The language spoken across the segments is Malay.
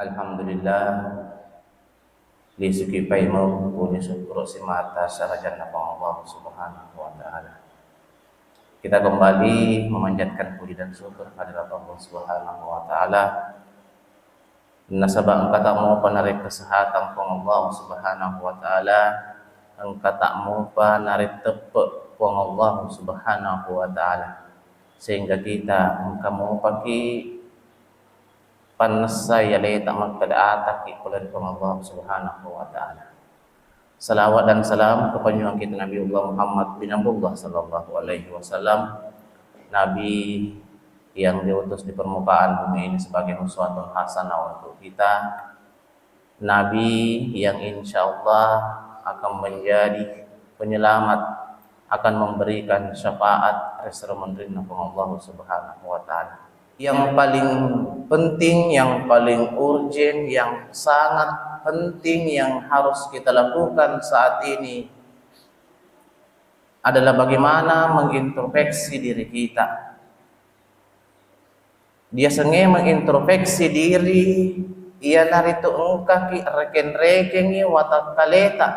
Alhamdulillah lisukipai mau punya syukur semata sarajana Allah Subhanahu wa taala. Kita kembali memanjatkan puji dan syukur kehadirat Allah Subhanahu wa taala. Nasabah engkau tak mau penarik kesehatan Allah Subhanahu wa taala, engkau tak mau penarik tepuk Allah Subhanahu wa taala, sehingga kita engkau mau pakai panasa ya tak magkadaata ikulan kong Allah Subhanahu wa taala. Salawat dan salam kepada kita Nabi Allah Muhammad bin Abdullah sallallahu alaihi wasallam, nabi yang diutus di permukaan bumi ini sebagai uswatun hasanah untuk kita, nabi yang insyaallah akan menjadi penyelamat, akan memberikan syafaat resermentrin Allah Subhanahu wa taala. Yang paling penting, yang paling urgent, yang sangat penting yang harus kita lakukan saat ini adalah bagaimana mengintrospeksi diri kita. Dia senge mengintrospeksi diri, ia narito engkaki reken-rekengi watak kaleta,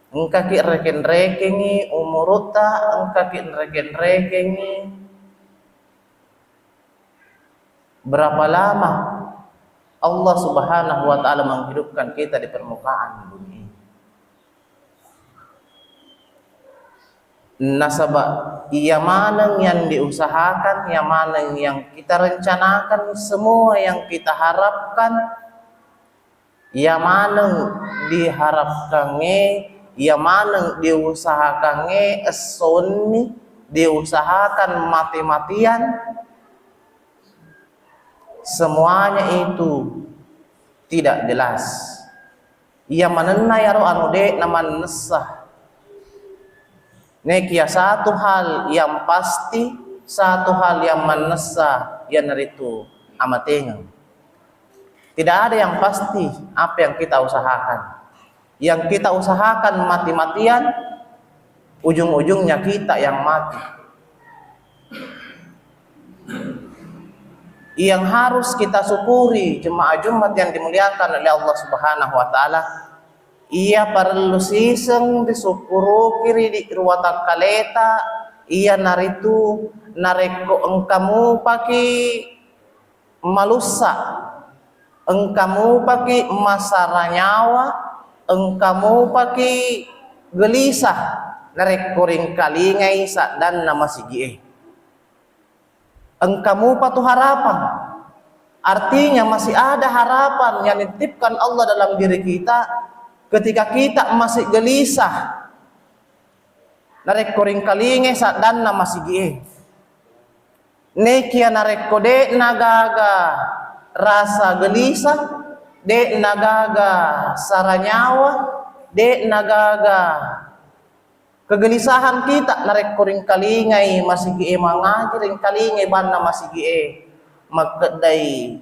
engkaki reken-rekengi umuruta, engkaki reken-rekengi berapa lama Allah Subhanahu wa taala menghidupkan kita di permukaan bumi. Nasabah ia mana yang diusahakan, ia mana yang kita rencanakan, semua yang kita harapkan, ia mana diharapkan, ia mana diusahakan, esoni diusahakan mati-matian. Semuanya itu tidak jelas. Ia manenna yaro anu de naman nesah. Nekia satu hal yang pasti, satu hal yang manesah yang naritu amatengan. Tidak ada yang pasti apa yang kita usahakan. Yang kita usahakan mati-matian, ujung-ujungnya kita yang mati. Yang harus kita syukuri jemaah Jumat yang dimuliakan oleh Allah Subhanahu wa taala, ia perlu siseng disyukuru kiri di ruwata kaleta, ia naritu nareko engkamu paki malusa, engkamu paki masara nyawa, engkamu paki gelisah, nareko ring kalingai sa dan nama sigie. Engkamu patuh harapan, artinya masih ada harapan yang dititipkan Allah dalam diri kita ketika kita masih gelisah. Narek koring kalinge saat dan nama sigie. Nekia narek kode nagaga rasa gelisah, de nagaga saranyawa, de nagaga kegelisahan kita narek koring kalingai masih gie mangaji ring kalingai banna masih gie magkedai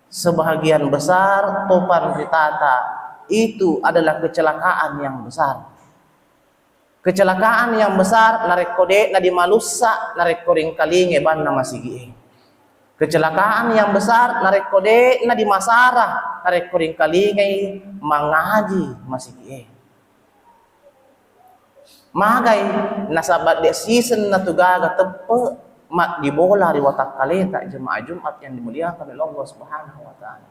sebahagian besar topan ditata itu adalah kecelakaan yang besar. Kecelakaan yang besar narek kode na di malussa narek koring kalingai banna masih gie. Kecelakaan yang besar narek kode na di masara narek koring kalingai mangaji masih gie. Magai nasabat de season na tugaga tepe mak di bola di watak kaleta jemaah Jumat yang dimuliakan oleh Allah Subhanahu wa taala.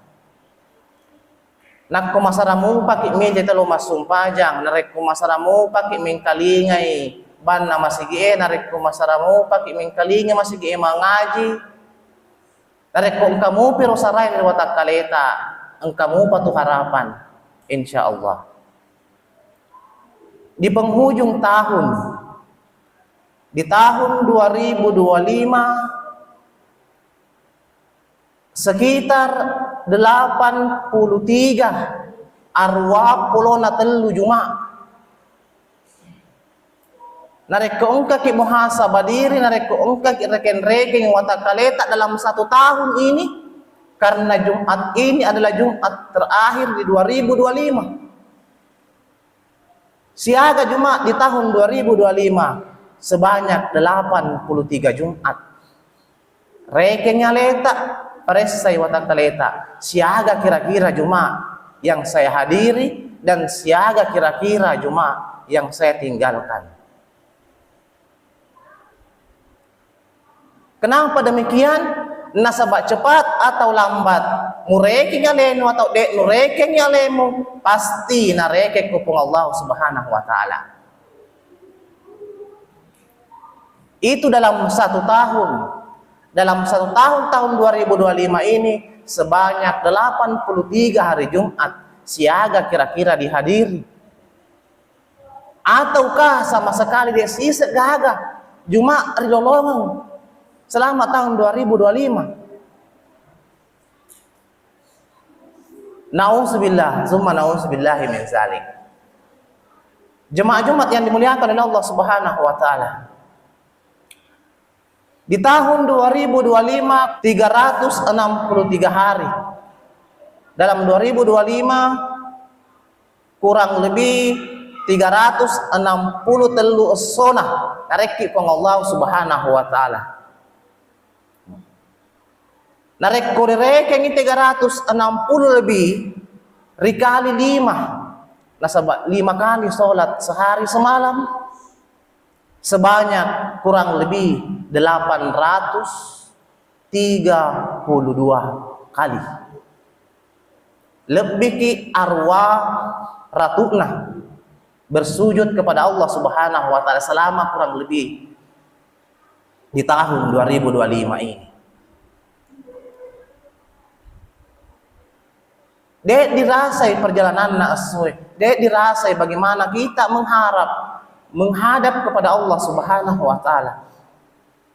Nak kumasaramu paki meja telu masumpajang, narek kumasaramu paki mengkalingai ban na masigi narek kumasaramu paki mengkalingai masigi mangaji. Narek ko engkamu pero saray di watak kaleta, engkamu patuh harapan insyaallah. Di penghujung tahun, di tahun 2025, sekitar 83 arwah pulau na telu Jumat. Narek ko engka ki muhasabah diri, narek ko engka ki reken-reken watak kaleta dalam satu tahun ini, karena Jumat ini adalah Jumat terakhir di 2025. Siaga Jumat di tahun 2025 sebanyak 83 Jumat. Rekennya letak paresai watang taleta siaga kira-kira Jumat yang saya hadiri dan siaga kira-kira Jumat yang saya tinggalkan. Kenapa demikian? Nasabak cepat atau lambat, murekenya lenu atau dek nurekenya lemu, pasti nareke kupung Allah Subhanahu wa taala. Itu dalam satu tahun. Dalam satu tahun 2025 ini sebanyak 83 hari Jumat siaga kira-kira dihadiri. Ataukah sama sekali dia sisa gaga Jumat rilolongan selama tahun 2025. Nauzubillah, summa nauzubillahi min zalik. Jemaah Jumat yang dimuliakan oleh Allah Subhanahu wa taala. Di tahun 2025 363 hari. Dalam 2025 kurang lebih 360 telu sonah nareki pang Allah Subhanahu wa taala. Narek korek yang 360 lebih rikali 5. Nasabak 5 kali sholat sehari semalam sebanyak kurang lebih 832 kali. Lebih ki arwah ratuna bersujud kepada Allah Subhanahu wa taala selama kurang lebih di tahun 2025 ini. Dek dirasai perjalanan na'aswe. Dek dirasai bagaimana kita menghadap kepada Allah Subhanahu wa taala.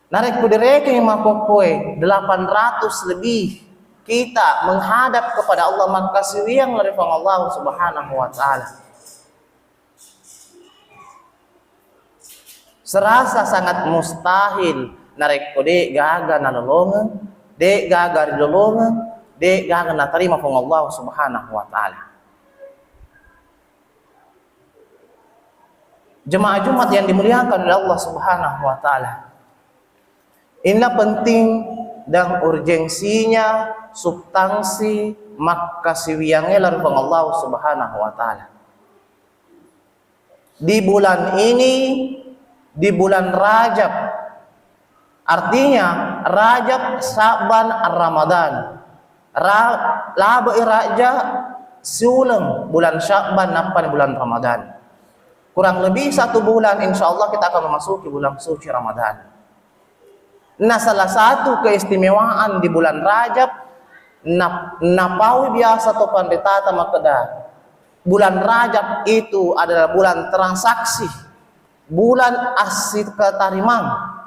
Narek kudireke makokoe 800 lebih kita menghadap kepada Allah maka siwiang larifang Allah Subhanahu wa taala. Serasa sangat mustahil narek kode gaga nanolongan, dek gaga rilolongan, dek gaga natarima pang Allah Subhanahu wa taala. Jemaah Jumat yang dimuliakan oleh Allah Subhanahu wa taala. Inilah penting dan urgensinya substansi maka siwiangnya larifang Allah Subhanahu wa taala. Di bulan ini, di bulan Rajab, artinya Rajab, Sa'ban, Ramadan. Laba iraja suleng bulan Sya'ban sampai bulan Ramadan. Kurang lebih 1 bulan insyaallah kita akan memasuki bulan suci Ramadan. Nah, salah satu keistimewaan di bulan Rajab napawi biasa to panditata makeda. Bulan Rajab itu adalah bulan transaksi, bulan asit katarimang.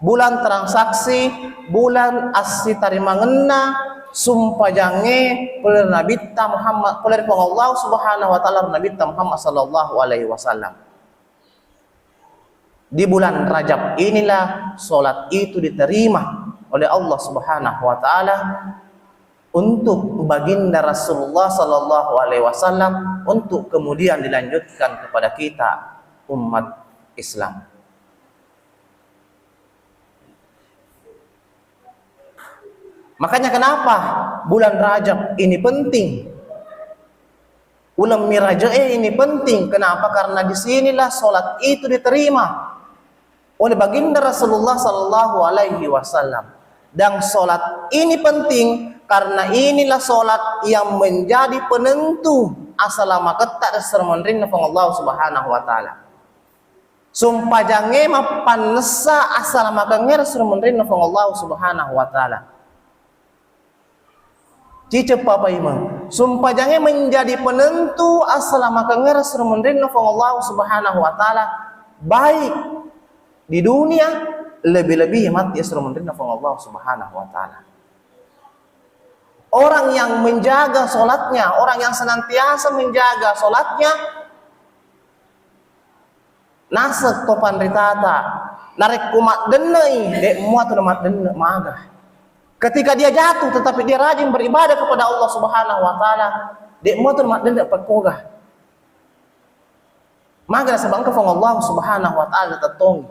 Bulan transaksi, bulan asitarimangenna sumpah jange peler Nabi Muhammad, peler Allah Subhanahu wa taala Nabi Muhammad sallallahu alaihi wasallam. Di bulan Rajab inilah salat itu diterima oleh Allah Subhanahu wa taala untuk baginda Rasulullah sallallahu alaihi wasallam untuk kemudian dilanjutkan kepada kita umat Islam. Makanya kenapa bulan Rajab ini penting? Ulam mirajae ini penting. Kenapa? Karena disinilah solat itu diterima oleh baginda Rasulullah Sallallahu Alaihi Wasallam. Dan solat ini penting karena inilah solat yang menjadi penentu asalama ketak sermonrin Allah Subhanahu Wa Taala. Sumpah jange mapanesa asalama kenger sermonrin Allah Subhanahu Wa Taala. Cicep apa imam? Sumpah jangan menjadi penentu asalama kenger sermundrin Allah Subhanahu wa taala baik di dunia lebih-lebih mati sermundrin Allah Subhanahu wa taala. Orang yang menjaga solatnya, orang yang senantiasa menjaga solatnya nasek topan ritata narik kumat denai dek muat mat denai magah. Ketika dia jatuh tetapi dia rajin beribadah kepada Allah Subhanahu wa taala, dia motor mak den dapat pogah. Maka sebab kafang Allah Subhanahu wa taala tatong.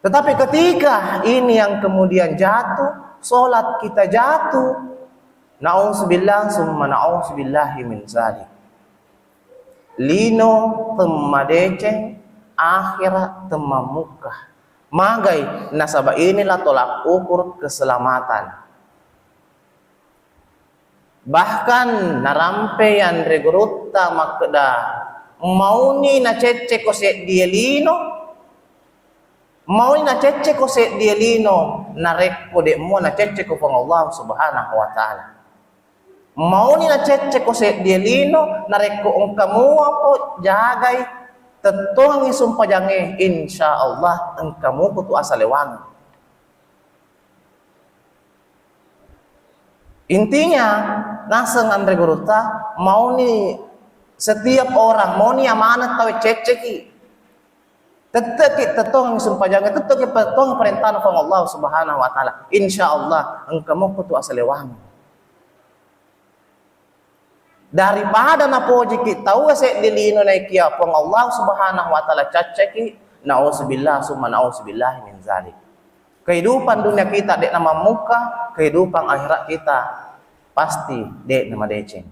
Tetapi ketika ini yang kemudian jatuh, solat kita jatuh, na'udzubillah summa na'udzubillahi min zalik. Lino temadeceng akhirat temamukah. Magai nasabah inilah tolak ukur keselamatan. Bahkan narampe yang regurutta makda mauni na cece kose dia lino, mauni na cece kose dia lino narekko de mo na cece ko pang Allah subhanahu wa ta'ala. Mauni na cece kose dia lino narekko ang kamu po jagay tentu ngisumpa jange insyaallah ang kamu kutu asalewang. Intinya naseng andre guruta mau ni setiap orang mau ni amanat tahu ceceki teteki tetong sumpah jangan teteki tetong perintah ng Allah subhanahu wa ta'ala insyaallah engkau kutu asalewang daripada napoji kita wase dilino na ikia pong Allah subhanahu wa ta'ala ceceki na'udzubillah summa na'udzubillah min zalik. Kehidupan dunia kita dek nama muka, kehidupan akhirat kita pasti dek nama deceng.